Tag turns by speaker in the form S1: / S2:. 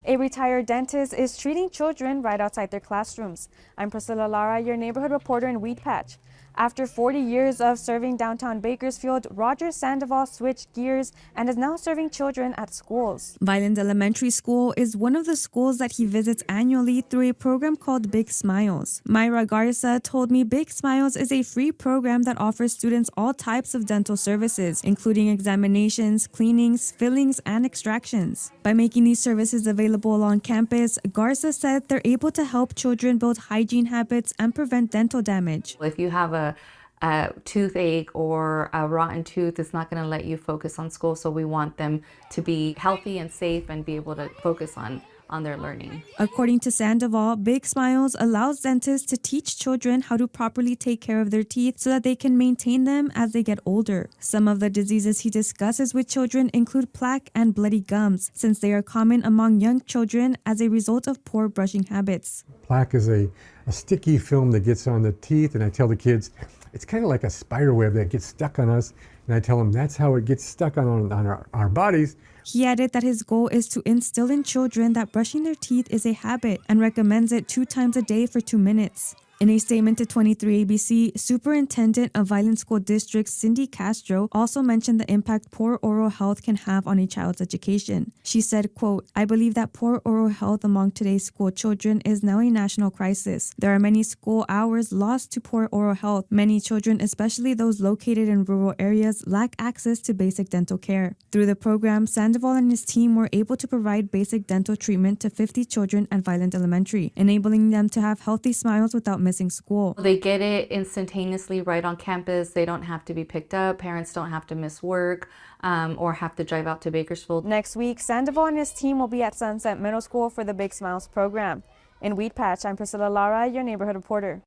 S1: A retired dentist is treating children right outside their classrooms. I'm Priscilla Lara, your neighborhood reporter in Weed Patch. After 40 years of serving downtown Bakersfield, Roger Sandoval switched gears and is now serving children at schools. Vineland Elementary School is one of the schools that he visits annually through a program called Big Smiles. Myra Garza told me Big Smiles is a free program that offers students all types of dental services, including examinations, cleanings, fillings, and extractions. By making these services available on campus, Garza said they're able to help children build hygiene habits and prevent dental damage.
S2: If you have a toothache or a rotten tooth, it's not going to let you focus on school. So we want them to be healthy and safe and be able to focus on their learning.
S1: According to Sandoval, Big Smiles allows dentists to teach children how to properly take care of their teeth so that they can maintain them as they get older. Some of the diseases he discusses with children include plaque and bloody gums, since they are common among young children as a result of poor brushing habits.
S3: Plaque is a sticky film that gets on the teeth, and I tell the kids, it's kind of like a spider web that gets stuck on us, and I tell them that's how it gets stuck on our bodies.
S1: He added that his goal is to instill in children that brushing their teeth is a habit and recommends it 2 times a day for 2 minutes. In a statement to 23 ABC, Superintendent of Vineland School District Cindy Castro also mentioned the impact poor oral health can have on a child's education. She said, quote, "I believe that poor oral health among today's school children is now a national crisis. There are many school hours lost to poor oral health. Many children, especially those located in rural areas, lack access to basic dental care." Through the program, Sandoval and his team were able to provide basic dental treatment to 50 children at Vineland Elementary, enabling them to have healthy smiles without missing school.
S2: They get it instantaneously right on campus. They don't have to be picked up. Parents don't have to miss work or have to drive out to Bakersfield.
S1: Next week, Sandoval and his team will be at Sunset Middle School for the Big Smiles program. In Weed Patch, I'm Priscilla Lara, your neighborhood reporter.